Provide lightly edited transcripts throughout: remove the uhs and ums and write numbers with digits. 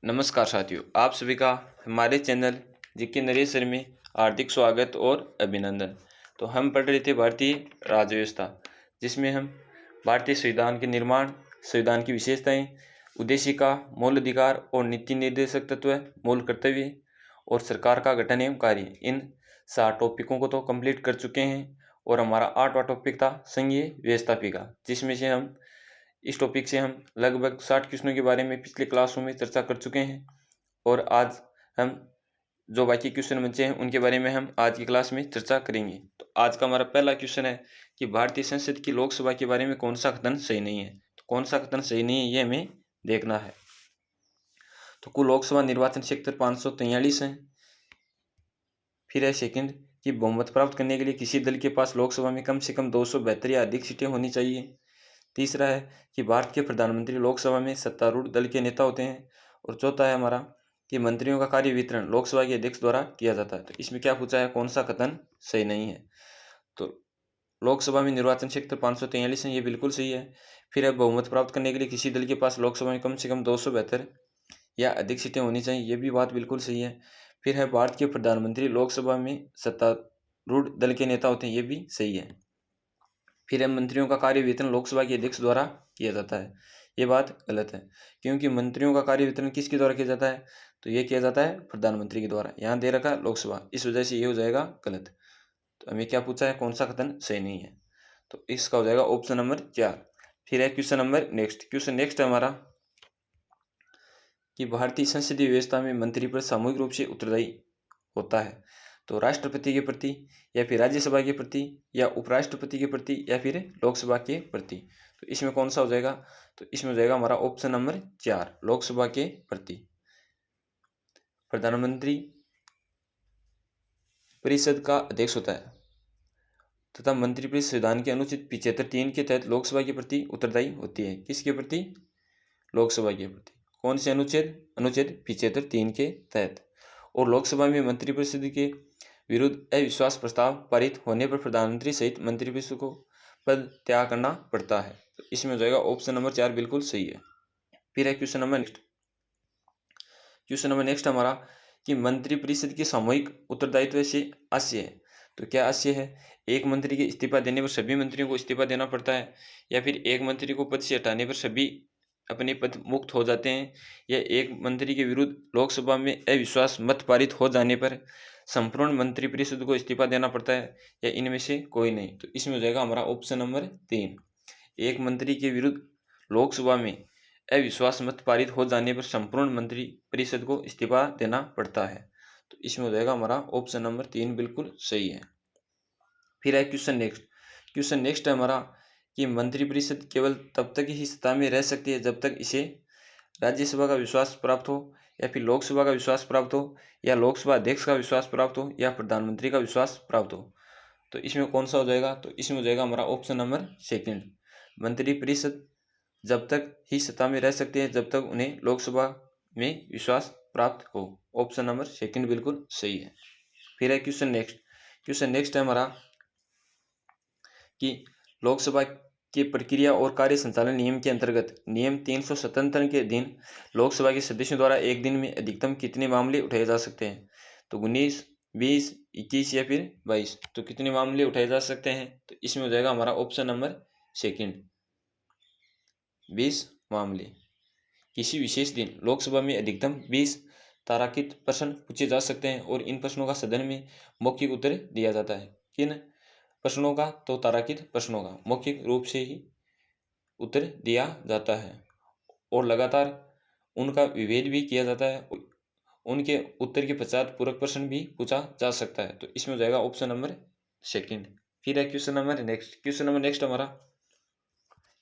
नमस्कार साथियों, आप सभी का हमारे चैनल जीके नरेश में हार्दिक स्वागत और अभिनंदन। तो हम पढ़ रहे थे भारतीय राज्य व्यवस्था, जिसमें हम भारतीय संविधान के निर्माण, संविधान की विशेषताएं, उद्देशिका, मूल अधिकार और नीति निर्देशक तत्व, मूल कर्तव्य और सरकार का गठन एवं कार्य, इन 7 टॉपिकों को तो कंप्लीट कर चुके हैं। और हमारा 8वां टॉपिक था संघीय व्यवस्थापिका, जिसमें से हम इस टॉपिक से हम लगभग 60 क्वेश्चनों के बारे में पिछले क्लासों में चर्चा कर चुके हैं। और आज हम जो बाकी क्वेश्चन बचे हैं उनके बारे में हम आज की क्लास में चर्चा करेंगे। तो आज का हमारा पहला क्वेश्चन है कि भारतीय संसद की लोकसभा के बारे में कौन सा कथन सही नहीं है। तो कौन सा कथन सही नहीं है ये हमें देखना है। तो कुल लोकसभा निर्वाचन क्षेत्र 543 है। फिर है सेकंड कि बहुमत प्राप्त करने के लिए किसी दल के पास लोकसभा में कम से कम 272 या अधिक सीटें होनी चाहिए। तीसरा है कि भारत के प्रधानमंत्री लोकसभा में सत्तारूढ़ दल के नेता होते हैं। और चौथा है हमारा कि मंत्रियों का कार्य वितरण लोकसभा के अध्यक्ष द्वारा किया जाता है। तो इसमें क्या पूछा है, कौन सा कथन सही नहीं है। तो लोकसभा में निर्वाचन क्षेत्र 543 है, ये बिल्कुल सही है। फिर है बहुमत प्राप्त करने के लिए किसी दल के पास लोकसभा में कम से कम 272 या अधिक सीटें होनी चाहिए, ये भी बात बिल्कुल सही है। फिर है भारत के प्रधानमंत्री लोकसभा में सत्तारूढ़ दल के नेता होते हैं, ये भी सही है। फिर है मंत्रियों का कार्य वितरण लोकसभा के अध्यक्ष द्वारा किया जाता है, ये बात गलत है। क्योंकि मंत्रियों का कार्य वितरण किसके द्वारा किया जाता है, तो ये किया जाता है प्रधानमंत्री के द्वारा। यहाँ दे रखा है लोकसभा, इस वजह से ये हो जाएगा गलत। तो हमें क्या पूछा है, कौन सा कथन सही नहीं है। तो इसका हो जाएगा ऑप्शन नंबर 4। फिर है question number next. Question next है हमारा कि भारतीय संसदीय व्यवस्था में मंत्रिपद सामूहिक रूप से उत्तरदायी होता है। तो राष्ट्रपति के प्रति या फिर राज्यसभा के प्रति या उपराष्ट्रपति के प्रति या फिर लोकसभा के प्रति। तो इसमें कौन सा हो जाएगा, तो इसमें हो जाएगा हमारा ऑप्शन नंबर 4, लोकसभा के प्रति। प्रधानमंत्री परिषद का अध्यक्ष होता है तथा मंत्रिपरिषद संविधान के अनुच्छेद 75(3) के तहत लोकसभा के प्रति उत्तरदायी होती है। किसके प्रति, लोकसभा के प्रति। कौन से अनुच्छेद, अनुच्छेद 75(3) के तहत। और लोकसभा में मंत्रिपरिषद के विरुद्ध अविश्वास प्रस्ताव पारित होने पर प्रधानमंत्री सहित मंत्रिपरिषद को पद त्याग करना पड़ता है। तो इसमें हो जाएगा ऑप्शन नंबर 4 बिल्कुल सही है। फिर है question number next. Question number next हमारा कि मंत्रिपरिषद के सामूहिक उत्तरदायित्व से आशय है। तो क्या आशय है, एक मंत्री के इस्तीफा देने पर सभी मंत्रियों को इस्तीफा देना पड़ता है, या फिर एक मंत्री को पद से हटाने पर सभी अपने पद मुक्त हो जाते हैं, या एक मंत्री के विरुद्ध लोकसभा में अविश्वास मत पारित हो जाने पर संपूर्ण मंत्रिपरिषद को इस्तीफा देना पड़ता है, या इनमें से कोई नहीं। तो इसमें हो जाएगा हमारा ऑप्शन नंबर 3, एक मंत्री के विरुद्ध लोकसभा में अविश्वास मत पारित हो जाने पर संपूर्ण मंत्रिपरिषद को इस्तीफा देना पड़ता है। तो इसमें हो जाएगा हमारा ऑप्शन नंबर 3 बिल्कुल सही है। फिर है क्वेश्चन नेक्स्ट। क्वेश्चन नेक्स्ट है हमारा कि मंत्रिपरिषद केवल तब तक ही सत्ता में रह सकती है जब तक इसे राज्यसभा का विश्वास प्राप्त हो, या फिर लोकसभा का विश्वास प्राप्त हो, या लोकसभा अध्यक्ष का विश्वास प्राप्त हो, या प्रधानमंत्री का विश्वास प्राप्त हो। तो इसमें कौन सा हो जाएगा, तो इसमें हो जाएगा हमारा ऑप्शन नंबर 2, मंत्रिपरिषद जब तक ही सत्ता में रह सकते हैं जब तक उन्हें लोकसभा में विश्वास प्राप्त हो। ऑप्शन नंबर 2 बिल्कुल सही है। फिर है क्वेश्चन नेक्स्ट। क्वेश्चन नेक्स्ट है हमारा कि लोकसभा की प्रक्रिया और कार्य संचालन नियम के अंतर्गत नियम 377 के अधीन लोकसभा के सदस्यों द्वारा एक दिन में अधिकतम कितने मामले उठाए जा सकते हैं। तो 19, 20, 21 या फिर 22। तो कितने मामले उठाए जा सकते हैं, तो इसमें हो जाएगा हमारा ऑप्शन नंबर 2, 20 मामले। किसी विशेष दिन लोकसभा में अधिकतम 20 तारांकित प्रश्न पूछे जा सकते हैं, और इन प्रश्नों का सदन में मौखिक उत्तर दिया जाता है। किन प्रश्नों का, तो तारांकित प्रश्नों का मौखिक रूप से ही उत्तर दिया जाता है, और लगातार उनका विभेद भी किया जाता है। उनके उत्तर के पश्चात पूरक प्रश्न भी पूछा जा सकता है। तो इसमें हो जाएगा ऑप्शन नंबर 2। फिर है question number next. Question number next हमारा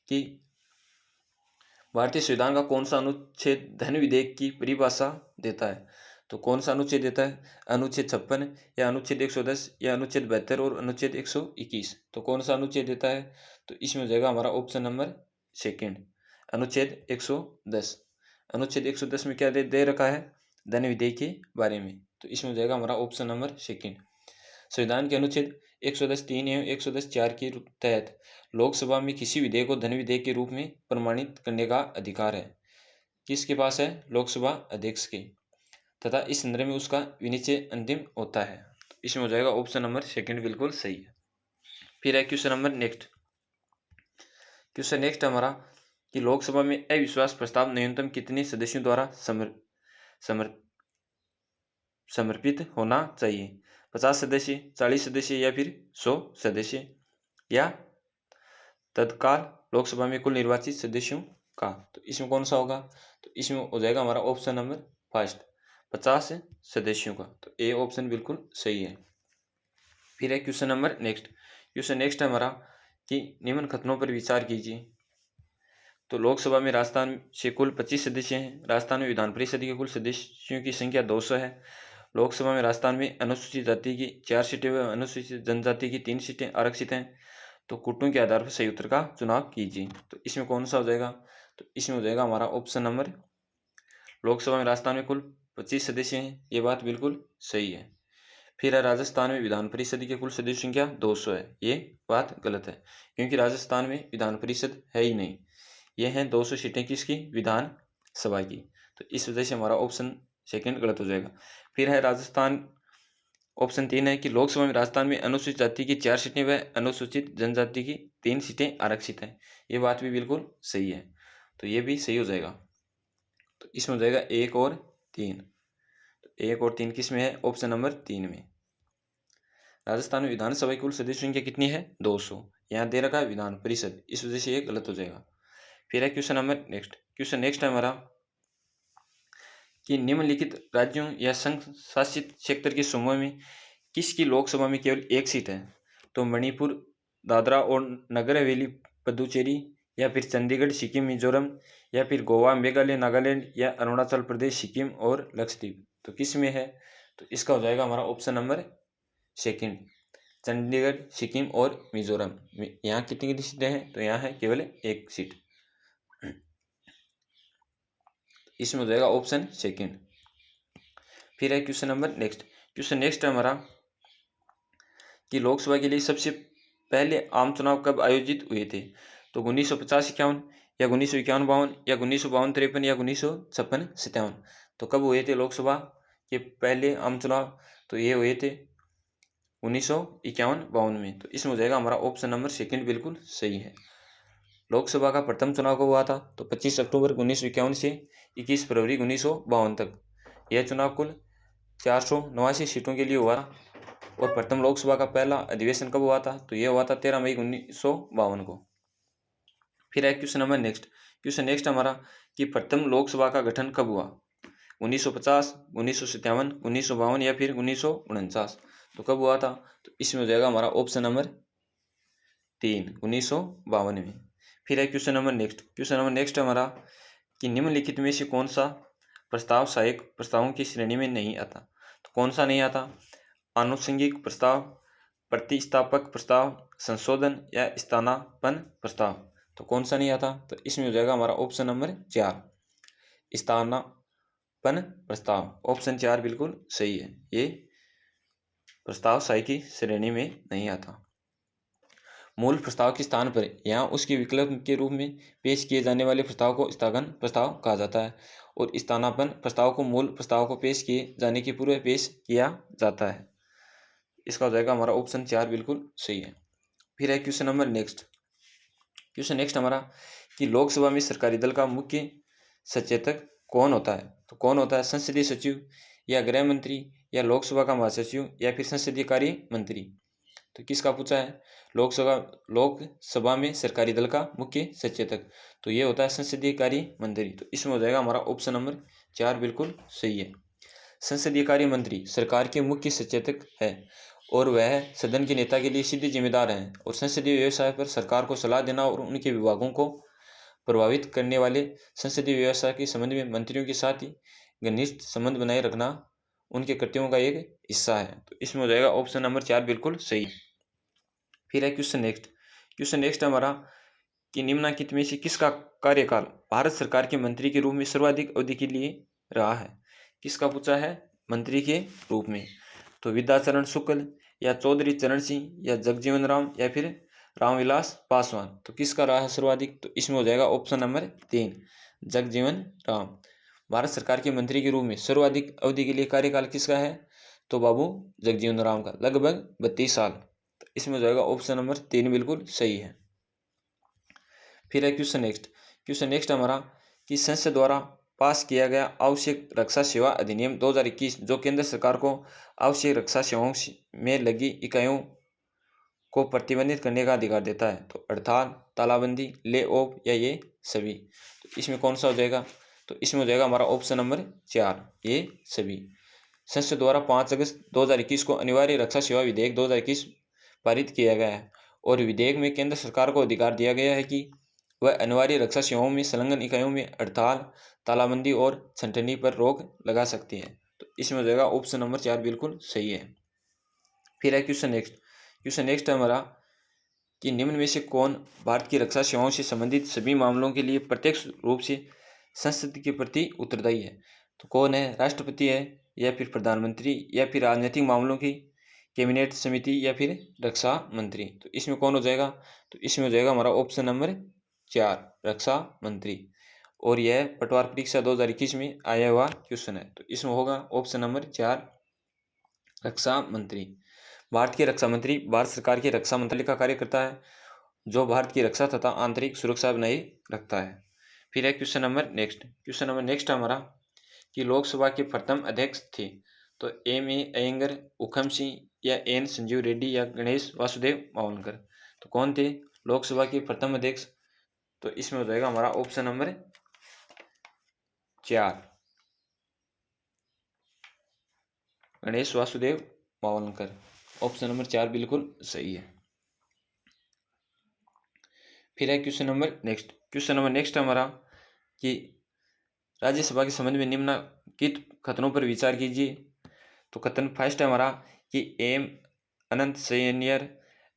कि भारतीय संविधान का कौन सा अनुच्छेद धन विधेयक की परिभाषा देता है। तो कौन सा अनुच्छेद देता है, अनुच्छेद 56 या अनुच्छेद 110 या अनुच्छेद 72 और अनुच्छेद 121। तो कौन सा अनुच्छेद देता है, तो इसमें हो जाएगा हमारा ऑप्शन नंबर 2, अनुच्छेद 110। अनुच्छेद 110 में क्या दे रखा है, धन विधेयक के बारे में। तो इसमें हो जाएगा हमारा ऑप्शन नंबर 2। संविधान के अनुच्छेद 110(3) एवं 110(4) के तहत लोकसभा में किसी विधेयक को धन विधेयक के रूप में प्रमाणित करने का अधिकार है। किसके पास है? लोकसभा अध्यक्ष के, तथा इस संदर्भ में उसका विनिश्चय अंतिम होता है। तो इसमें हो जाएगा ऑप्शन नंबर सेकंड बिल्कुल सही है। फिर है question number next. Question next हमारा कि लोकसभा में अविश्वास प्रस्ताव न्यूनतम कितने सदस्यों द्वारा समर्पित होना चाहिए? 50 सदस्य, 40 सदस्य या फिर 100 सदस्य, या तत्काल लोकसभा में कुल निर्वाचित सदस्यों का? तो इसमें कौन सा होगा? तो इसमें हो जाएगा हमारा ऑप्शन नंबर फर्स्ट, 50 सदस्यों का। तो ए ऑप्शन बिल्कुल सही है। फिर है question number next. Question next है हमारा कि निम्न कथनों पर विचार कीजिए। तो लोकसभा में राजस्थान से कुल 25 सदस्य हैं। राजस्थान में विधान परिषद के कुल सदस्यों की संख्या 200 है। लोकसभा में राजस्थान में अनुसूचित जाति की 4 सीटें व अनुसूचित जनजाति की 3 सीटें आरक्षित हैं। तो कुटुंब के आधार पर सही उत्तर का चुनाव कीजिए। तो इसमें कौन सा हो जाएगा? तो इसमें हो जाएगा हमारा ऑप्शन नंबर, लोकसभा में राजस्थान में कुल 25 सदस्य हैं, ये बात बिल्कुल सही है। फिर है राजस्थान में विधान परिषद की कुल सदस्य संख्या 200 है, ये बात गलत है, क्योंकि राजस्थान में विधान परिषद है ही नहीं। ये हैं 200 सीटें किसकी? विधान सभा की। तो इस वजह से हमारा ऑप्शन सेकंड गलत हो जाएगा। फिर है राजस्थान, ऑप्शन 3 है कि लोकसभा में राजस्थान में अनुसूचित जाति की 4 सीटें व अनुसूचित जनजाति की 3 सीटें आरक्षित हैं, ये बात भी बिल्कुल सही है। तो ये भी सही हो जाएगा। तो इसमें हो जाएगा 1 और 3। तो 1 और 3 किस में है? ऑप्शन नंबर 3 में। राजस्थान में विधानसभा की कुल सदस्य संख्या कितनी है? 200। यहाँ दे रखा है विधान परिषद, इस वजह से ये गलत हो जाएगा। फिर है question number next. Question next है हमारा कि निम्नलिखित राज्यों या संघ शासित क्षेत्र के समूह में किसकी लोकसभा में केवल 1 सीट है? तो मणिपुर, दादरा और नगर हवेली, पुदुचेरी, या फिर चंडीगढ़, सिक्किम, मिजोरम, या फिर गोवा, मेघालय, नागालैंड, या अरुणाचल प्रदेश, सिक्किम और लक्षद्वीप। तो किस में है? तो इसका हो जाएगा हमारा option number second, Chandigarh, Sikkim और मिजोरम। यहाँ कितनी सीटें हैं? तो यहाँ है केवल 1 सीट। इसमें हो जाएगा ऑप्शन सेकंड। फिर है question number next. Question next है हमारा कि लोकसभा के लिए सबसे पहले आम चुनाव कब आयोजित हुए थे? तो 1950-51, या 1951-52, या 1952-53, या 1956-57। तो कब हुए थे लोकसभा के पहले आम चुनाव? तो ये हुए थे 1951-52 में। तो इसमें हो जाएगा हमारा ऑप्शन नंबर सेकंड बिल्कुल सही है। लोकसभा का प्रथम चुनाव कब हुआ था? तो 25 अक्टूबर 1951 से 21 फरवरी 1952 तक। यह चुनाव कुल 489 सीटों के लिए हुआ। और प्रथम लोकसभा का पहला अधिवेशन कब हुआ था? तो यह हुआ था 13 मई 1952 को। फिर है question number next. Question next हमारा कि प्रथम लोकसभा का गठन कब हुआ? 1950, 1957, 1952, या फिर 1949। तो कब हुआ था? तो इसमें हो जाएगा हमारा ऑप्शन नंबर 3, 1952 में। फिर है question number next. Question number next हमारा कि निम्नलिखित में से कौन सा प्रस्ताव सहायक प्रस्तावों की श्रेणी में नहीं आता? तो कौन सा नहीं आता? आनुषंगिक प्रस्ताव, प्रतिस्थापक प्रस्ताव, संशोधन, या स्थानापन्न प्रस्ताव। तो कौन सा नहीं आता? तो इसमें हो जाएगा हमारा ऑप्शन नंबर 4, स्थानापन्न प्रस्ताव। ऑप्शन 4 बिल्कुल सही है, ये प्रस्ताव सहायक की श्रेणी में नहीं आता। मूल प्रस्ताव के स्थान पर यहाँ उसके विकल्प के रूप में पेश किए जाने वाले प्रस्ताव को स्थगन प्रस्ताव कहा जाता है, और स्थानापन्न प्रस्ताव को मूल प्रस्ताव को पेश किए जाने के पूर्व पेश किया जाता है। इसका हो जाएगा हमारा ऑप्शन 4 बिल्कुल सही है। फिर है question number next. Question next हमारा कि लोकसभा में सरकारी दल का मुख्य सचेतक कौन होता है? तो कौन होता है? संसदीय सचिव, या गृह मंत्री, या लोकसभा का महासचिव, या फिर संसदीय कार्य मंत्री। तो किसका पूछा है? लोकसभा में सरकारी दल का मुख्य सचेतक, तो ये होता है संसदीय कार्य मंत्री। तो इसमें हो जाएगा हमारा ऑप्शन नंबर 4 बिल्कुल सही है। संसदीय कार्य मंत्री सरकार के मुख्य सचेतक है, और वह सदन के नेता के लिए सीधे जिम्मेदार हैं, और संसदीय व्यवसाय पर सरकार को सलाह देना और उनके विभागों को प्रभावित करने वाले संसदीय व्यवस्था के संबंध में मंत्रियों के साथ ही घनिष्ठ संबंध बनाए रखना उनके कर्तव्यों का एक हिस्सा है। तो इसमें हो जाएगा ऑप्शन नंबर 4 बिल्कुल सही। फिर है क्वेश्चन नेक्स्ट। क्वेश्चन नेक्स्ट हमारा कि निम्नलिखित में से किसका कार्यकाल भारत सरकार के मंत्री के रूप में सर्वाधिक अवधि के लिए रहा है? किसका पूछा है? मंत्री के रूप में। तो विद्याचरण शुक्ल, या चौधरी चरण सिंह, या जगजीवन राम, या फिर रामविलास पासवान। तो किसका रहा है सर्वाधिक? तो इसमें हो जाएगा ऑप्शन नंबर 3, जगजीवन राम। भारत सरकार के मंत्री के रूप में सर्वाधिक अवधि के लिए कार्यकाल किसका है? तो बाबू जगजीवन राम का, लगभग 32 साल। तो इसमें हो जाएगा ऑप्शन नंबर 3 बिल्कुल सही है। फिर है क्वेश्चन नेक्स्ट हमारा कि संसद द्वारा पास किया गया आवश्यक रक्षा सेवा अधिनियम 2021 जो केंद्र सरकार को आवश्यक रक्षा सेवाओं में लगी इकाइयों को प्रतिबंधित करने का अधिकार देता है। तो हड़ताल, तालाबंदी, ले ऑफ या ये सभी। तो इसमें कौन सा हो जाएगा? तो इसमें हो जाएगा हमारा ऑप्शन नंबर 4, ये सभी। संसद द्वारा 5 अगस्त 2021 को अनिवार्य रक्षा सेवा विधेयक 2021 पारित किया गया है और विधेयक में केंद्र सरकार को अधिकार दिया गया है कि वह अनिवार्य रक्षा सेवाओं में संलग्न इकाइयों में हड़ताल, तालाबंदी और छंटनी पर रोक लगा सकती है। तो इसमें हो जाएगा ऑप्शन नंबर 4 बिल्कुल सही है। फिर है क्वेश्चन नेक्स्ट है हमारा कि निम्न में से कौन भारत की रक्षा सेवाओं से संबंधित सभी मामलों के लिए प्रत्यक्ष रूप से संसद के प्रति उत्तरदायी है? तो कौन है? राष्ट्रपति है या फिर प्रधानमंत्री या फिर राजनीतिक मामलों की कैबिनेट समिति या फिर रक्षा मंत्री? तो इसमें कौन हो जाएगा? तो इसमें हो जाएगा हमारा ऑप्शन नंबर 4, रक्षा मंत्री। और यह पटवार परीक्षा 2021 में आया हुआ क्वेश्चन है। तो इसमें होगा ऑप्शन नंबर 4, रक्षा मंत्री। भारत के रक्षा मंत्री भारत सरकार के रक्षा मंत्रालय का कार्य करता है जो भारत की रक्षा तथा आंतरिक सुरक्षा बनाए रखता है। फिर है क्वेश्चन नंबर नेक्स्ट हमारा कि लोकसभा के प्रथम अध्यक्ष थे। तो M.A. अयंगर, उखम सिंह या N. संजीव रेड्डी या गणेश वासुदेव मावलकर? तो कौन थे लोकसभा के प्रथम अध्यक्ष? तो इसमें हो जाएगा हमारा option number 4, Ganesh Vasudev Mavalankar. Option number 4 बिल्कुल सही है। फिर है क्वेश्चन नंबर नेक्स्ट हमारा कि राज्यसभा के संबंध में निम्नलिखित कथनों पर विचार कीजिए। तो कथन फर्स्ट है हमारा कि M. अनंत सैनियर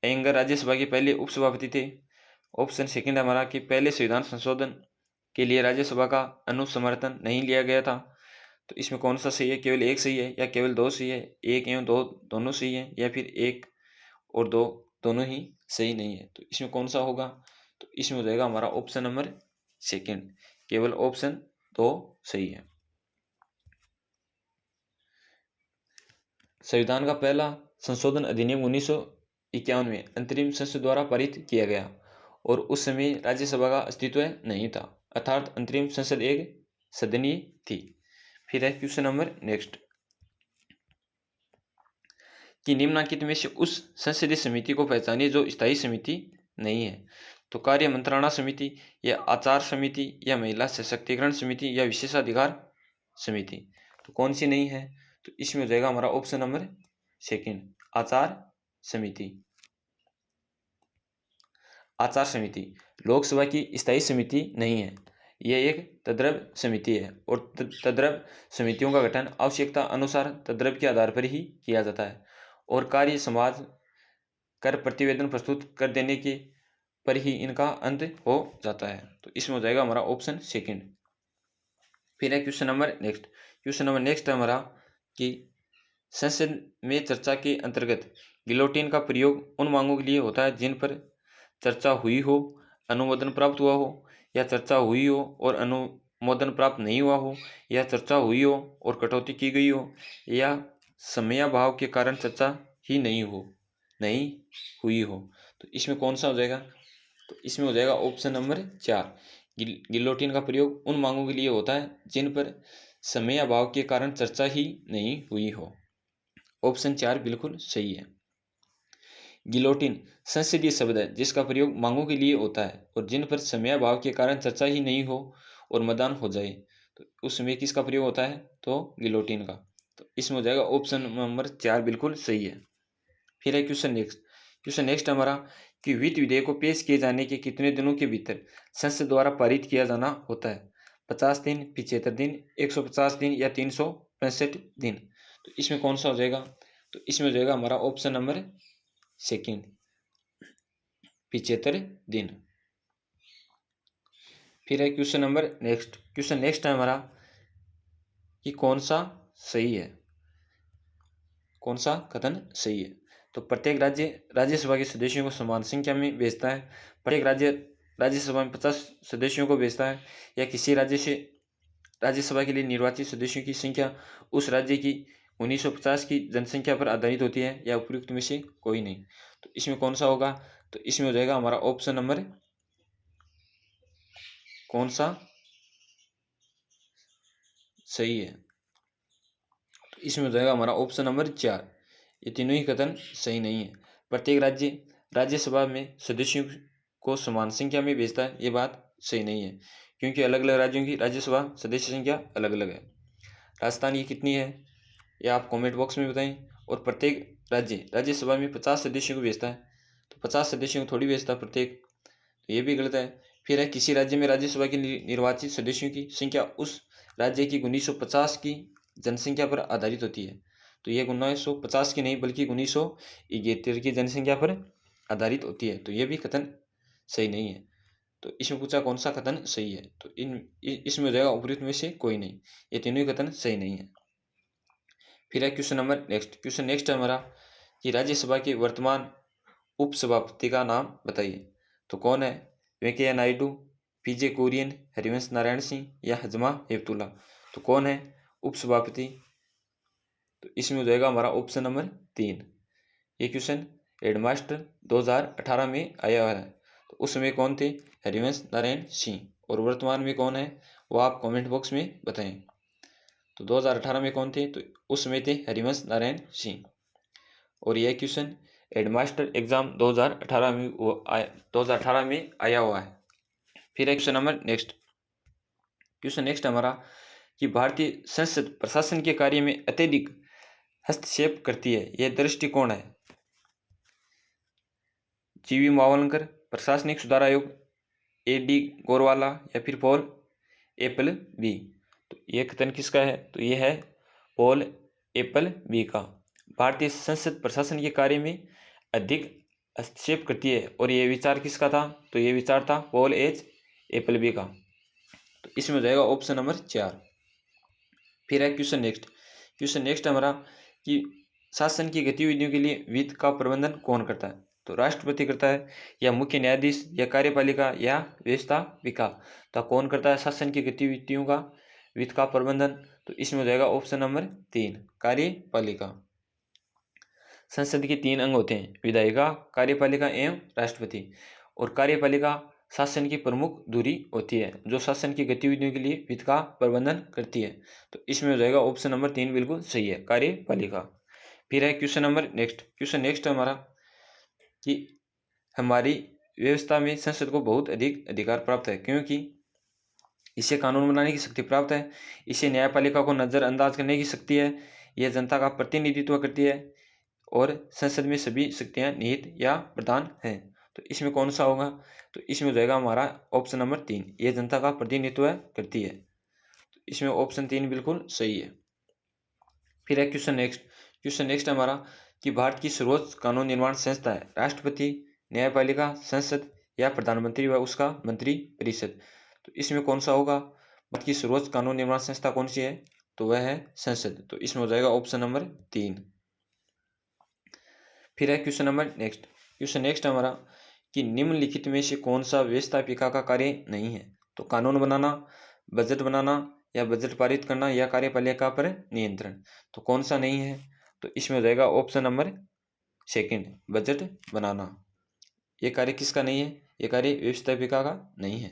अयंगर राज्यसभा के पहले उपसभापति थे। ऑप्शन सेकंड है हमारा कि पहले संविधान संशोधन के लिए राज्यसभा का अनुसमर्थन नहीं लिया गया था। तो इसमें कौन सा सही है? केवल एक सही है या केवल 2 सही है? 1 एवं 2 दोनों सही है या फिर 1 और 2 दोनों ही सही नहीं है? तो इसमें कौन सा होगा? तो इसमें हो जाएगा हमारा ऑप्शन नंबर सेकंड, केवल ऑप्शन 2 सही है। संविधान का पहला संशोधन अधिनियम 1951 में अंतरिम संसद द्वारा पारित किया गया और उस समय राज्यसभा का अस्तित्व नहीं था, अर्थात अंतरिम संसद एक सदनीय थी। फिर है क्वेश्चन नंबर नेक्स्ट कि निम्नलिखित में से उस संसदीय समिति को पहचानिए जो स्थायी समिति नहीं है। तो कार्य मंत्रणा समिति या आचार समिति या महिला सशक्तिकरण समिति या विशेषाधिकार समिति? तो कौन सी नहीं है? तो इसमें हो जाएगा हमारा ऑप्शन नंबर सेकंड, आचार समिति। आचार समिति लोकसभा की स्थायी समिति नहीं है, यह एक तद्रव समिति है और तद्रव समितियों का गठन आवश्यकता अनुसार तद्रव के आधार पर ही किया जाता है और कार्य समाज कर प्रतिवेदन प्रस्तुत कर देने के पर ही इनका अंत हो जाता है। तो इसमें हो जाएगा हमारा ऑप्शन सेकंड। फिर है क्वेश्चन नंबर नेक्स्ट है हमारा कि संसद में चर्चा के अंतर्गत गिलोटिन का प्रयोग उन मांगों के लिए होता है जिन पर चर्चा हुई हो, अनुमोदन प्राप्त हुआ हो, या चर्चा हुई हो और अनुमोदन प्राप्त नहीं हुआ हो, या चर्चा हुई हो और कटौती की गई हो, या समयाभाव के कारण चर्चा ही नहीं हुई हो। तो इसमें कौन सा हो जाएगा? तो इसमें हो जाएगा ऑप्शन नंबर 4, गिलोटिन का प्रयोग उन मांगों के लिए होता है जिन पर समयाभाव के कारण चर्चा ही नहीं हुई हो। ऑप्शन 4 बिल्कुल सही है। गिलोटिन संसदीय शब्द है जिसका प्रयोग मांगों के लिए होता है और जिन पर समयाभाव के कारण चर्चा ही नहीं हो और मतदान हो जाए तो उस समय किसका प्रयोग होता है? तो गिलोटिन का। तो इसमें हो जाएगा ऑप्शन नंबर 4 बिल्कुल सही है। फिर है क्वेश्चन नेक्स्ट हमारा कि वित्त विधेयक को पेश किए जाने के कितने दिनों के भीतर संसद द्वारा पारित किया जाना होता है? 50 दिन, 75 दिन, 150 दिन या 365 दिन? तो इसमें कौन सा हो जाएगा? तो इसमें हो जाएगा हमारा ऑप्शन नंबर सेकंड, 75 दिन। फिर है क्वेश्चन नेक्स्ट है हमारा कि कौन सा सही है, कौन सा कथन सही है? तो प्रत्येक राज्य राज्यसभा के सदस्यों को समान संख्या में भेजता है। प्रत्येक राज्य राज्यसभा में 50 सदस्यों को भेजता है, या किसी राज्य से राज्यसभा के लिए निर्वाचित सदस्यों की संख्या उस राज्य की 1950 की जनसंख्या पर आधारित होती है, या उपयुक्त में से कोई नहीं। तो इसमें कौन सा होगा? तो इसमें हो जाएगा हमारा ऑप्शन नंबर, कौन सा सही है? तो इसमें हो जाएगा हमारा ऑप्शन नंबर 4। ये तीनों ही कथन सही नहीं है। प्रत्येक राज्य राज्यसभा में सदस्यों को समान संख्या में भेजता है, ये बात सही नहीं है, क्योंकि अलग अलग राज्यों की राज्यसभा सदस्य संख्या अलग अलग है। राजस्थान की कितनी है, ये आप कमेंट बॉक्स में बताएं। और प्रत्येक राज्य राज्यसभा में 50 सदस्यों को भेजता है, तो 50 सदस्यों को थोड़ी भेजता प्रत्येक, तो ये भी गलत है। फिर है, किसी राज्य में राज्यसभा के निर्वाचित सदस्यों की संख्या उस राज्य की 1950 की जनसंख्या पर आधारित होती है, तो ये 1950 की नहीं बल्कि 1971 की जनसंख्या पर आधारित होती है, तो ये भी कथन सही नहीं है। तो इसमें पूछा कौन सा कथन सही है, तो इसमें हो जाएगा उपयुक्त में से कोई नहीं, ये तीनों ही कथन सही नहीं है। फिर है question number next. Question next है हमारा कि राज्यसभा के वर्तमान उपसभापति का नाम बताइए। तो कौन है? वेंकैया नायडू, पीजे कुरियन, हरिवंश नारायण सिंह, या हजमा हेपतुल्ला। तो कौन है उपसभापति? तो इसमें हो जाएगा हमारा ऑप्शन नंबर 3। ये क्वेश्चन हेडमास्टर 2018 में आया हुआ है। तो उस समय कौन थे? हरिवंश नारायण सिंह। और वर्तमान में कौन है वो आप कमेंट बॉक्स में बताएं। तो 2018 में कौन थे? तो उस समय थे हरिवंश नारायण सिंह। और यह क्वेश्चन हेडमास्टर एग्जाम 2018 में आया हुआ है। फिर है question number next. Question next हमारा कि भारतीय संसद प्रशासन के कार्य में अत्यधिक हस्तक्षेप करती है, यह दृष्टिकोण है? जीवी मावलंकर, प्रशासनिक सुधार आयोग, AD गोरवाला, या फिर पॉल एप्पल बी। तो यह कथन किसका है? तो यह है पॉल एप्पल बी का। भारतीय संसद प्रशासन के कार्य में अधिक हस्तक्षेप करती है, और यह विचार किसका था? तो यह विचार था पॉल एच एप्पल बी का। तो इसमें हो जाएगा ऑप्शन नंबर 4। फिर है क्वेश्चन नेक्स्ट। क्वेश्चन नेक्स्ट हमारा कि शासन की गतिविधियों के लिए वित्त का प्रबंधन कौन करता है? तो राष्ट्रपति करता है, या मुख्य न्यायाधीश, या कार्यपालिका, या व्यवस्थापिका। तो कौन करता है शासन की गतिविधियों का वित्त का प्रबंधन? तो इसमें हो जाएगा ऑप्शन नंबर 3, कार्यपालिका। संसद के 3 अंग होते हैं, विधायिका, कार्यपालिका एवं राष्ट्रपति। और कार्यपालिका शासन की प्रमुख धुरी होती है, जो शासन की गतिविधियों के लिए वित्त का प्रबंधन करती है। तो इसमें हो जाएगा ऑप्शन नंबर 3 बिल्कुल सही है, कार्यपालिका। फिर है question number next. Question next हमारा कि हमारी व्यवस्था में संसद को बहुत अधिक अधिकार प्राप्त है, क्योंकि इसे कानून बनाने की शक्ति प्राप्त है, इसे न्यायपालिका को नजरअंदाज करने की शक्ति है, यह जनता का प्रतिनिधित्व करती है, और संसद में सभी शक्तियां निहित या प्रदान हैं। तो इसमें कौन सा होगा? तो इसमें हो जाएगा हमारा ऑप्शन नंबर 3, यह जनता का प्रतिनिधित्व करती है। तो इसमें ऑप्शन 3 बिल्कुल सही है। फिर है क्वेश्चन नेक्स्ट। क्वेश्चन नेक्स्ट हमारा कि भारत की सर्वोच्च कानून निर्माण संस्था है राष्ट्रपति, न्यायपालिका, संसद, या प्रधानमंत्री व उसका मंत्री परिषद। तो इसमें कौन सा होगा? भारत की सर्वोच्च कानून निर्माण संस्था कौन सी है? तो वह है संसद। तो इसमें हो जाएगा ऑप्शन नंबर 3। फिर है question number next. Question next हमारा कि निम्नलिखित में से कौन सा व्यवस्थापिका का कार्य नहीं है? तो कानून बनाना, बजट बनाना, या बजट पारित करना, या कार्यपालिका पर नियंत्रण। तो कौन सा नहीं है? तो इसमें हो जाएगा ऑप्शन नंबर 2, बजट बनाना। ये कार्य किसका नहीं है? ये कार्य व्यवस्थापिका का नहीं है।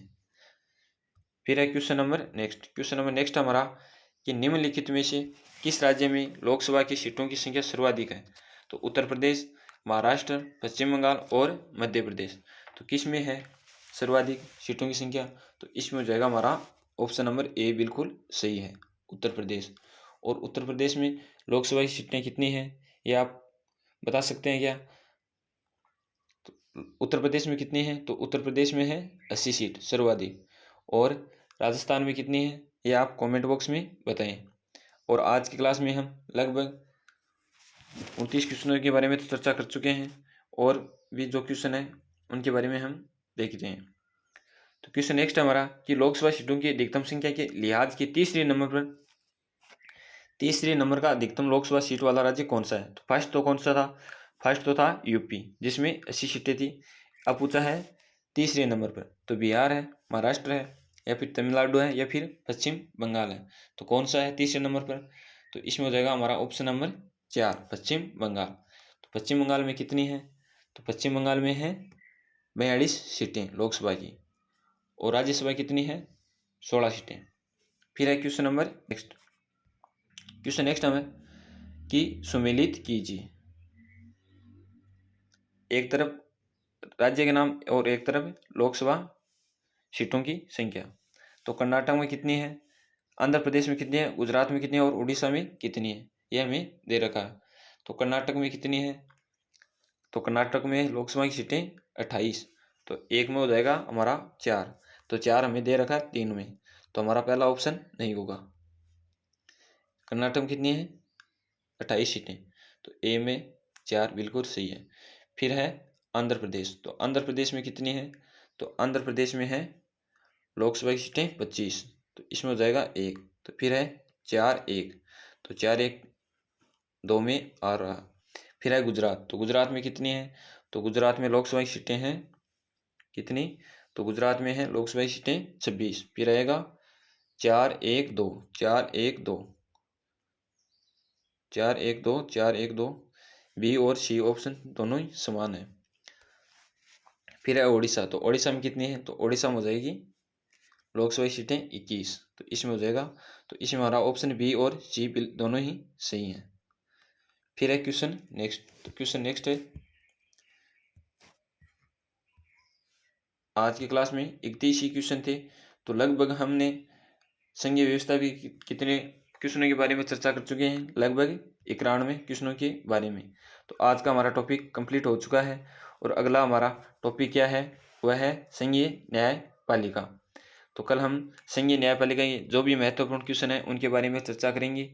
फिर है question number next. Question number next हमारा कि निम्नलिखित में से किस राज्य में लोकसभा की सीटों की संख्या सर्वाधिक है? तो उत्तर प्रदेश, महाराष्ट्र, पश्चिम बंगाल, और मध्य प्रदेश। तो किस में है सर्वाधिक सीटों की संख्या? तो इसमें हो जाएगा हमारा ऑप्शन नंबर ए बिल्कुल सही है, उत्तर प्रदेश। और उत्तर प्रदेश में लोकसभा की सीटें कितनी हैं, ये आप बता सकते हैं क्या? तो उत्तर प्रदेश में कितनी है? तो उत्तर प्रदेश में है 80 सीट सर्वाधिक। और राजस्थान में कितनी है, ये आप कमेंट बॉक्स में बताएं। और आज की क्लास में हम लगभग 29 क्वेश्चनों के बारे में तो चर्चा कर चुके हैं, और भी जो क्वेश्चन है उनके बारे में हम देखते हैं। तो क्वेश्चन नेक्स्ट हमारा कि लोकसभा सीटों की अधिकतम संख्या के लिहाज के तीसरे नंबर का अधिकतम लोकसभा सीट वाला राज्य कौन सा है? तो फर्स्ट तो कौन सा था? फर्स्ट तो था यूपी, जिसमें 80 सीटें थी। अब पूछा है तीसरे नंबर पर, तो बिहार है, महाराष्ट्र है, या फिर तमिलनाडु है, या फिर पश्चिम बंगाल है। तो कौन सा है तीसरे नंबर पर? तो इसमें हो जाएगा हमारा ऑप्शन नंबर 4, पश्चिम बंगाल। तो पश्चिम बंगाल में कितनी है? तो पश्चिम बंगाल में है 42 सीटें लोकसभा की, और राज्यसभा कितनी है? 16 सीटें। फिर है question number next. Question next हमें कि सुमेलित कीजिए, एक तरफ राज्य के नाम और एक तरफ लोकसभा सीटों की संख्या। तो कर्नाटक में कितनी है, आंध्र प्रदेश में कितनी है, गुजरात में कितनी है और उड़ीसा में कितनी है, ये हमें दे रखा है। तो कर्नाटक में कितनी है? तो कर्नाटक में लोकसभा की सीटें 28, तो एक में हो जाएगा हमारा 4, तो 4 हमें दे रखा है 3 में, तो हमारा पहला ऑप्शन नहीं होगा। कर्नाटक में कितनी है? 28 सीटें, तो ए में 4 बिल्कुल सही है। फिर है आंध्र प्रदेश, तो आंध्र प्रदेश में कितनी है? तो आंध्र प्रदेश में है लोकसभा की सीटें 25, तो इसमें हो जाएगा 1। तो फिर है 4 1, तो 4 1 2 में आ रहा। फिर है गुजरात, तो गुजरात में कितनी है? तो गुजरात में लोकसभा की सीटें हैं कितनी? तो गुजरात में है लोकसभा की सीटें 26। फिर आएगा 4 1 2 4 1 2 4 1 2 4 1 2, बी और सी ऑप्शन दोनों ही समान है। फिर है ओडिशा, तो ओडिशा में कितनी है? तो ओडिशा में हो जाएगी लोकसभा की सीटें 21, तो इसमें हो जाएगा, तो इसमें हमारा ऑप्शन बी और सी दोनों ही सही हैं। फिर है क्वेश्चन नेक्स्ट, तो क्वेश्चन नेक्स्ट है, आज की क्लास में 31 ही क्वेश्चन थे, तो लगभग हमने संघीय व्यवस्था भी कितने क्वेश्चनों के बारे में चर्चा कर चुके हैं, लगभग 91 क्वेश्चनों के बारे में। तो आज का हमारा टॉपिक कंप्लीट हो चुका है, और अगला हमारा टॉपिक क्या है? वह है संघीय न्यायपालिका। तो कल हम संघीय न्यायपालिका के जो भी महत्वपूर्ण क्वेश्चन है उनके बारे में चर्चा करेंगे।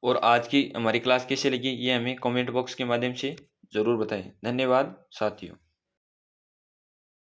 और आज की हमारी क्लास कैसे लगी ये हमें कमेंट बॉक्स के माध्यम से ज़रूर बताएं। धन्यवाद साथियों।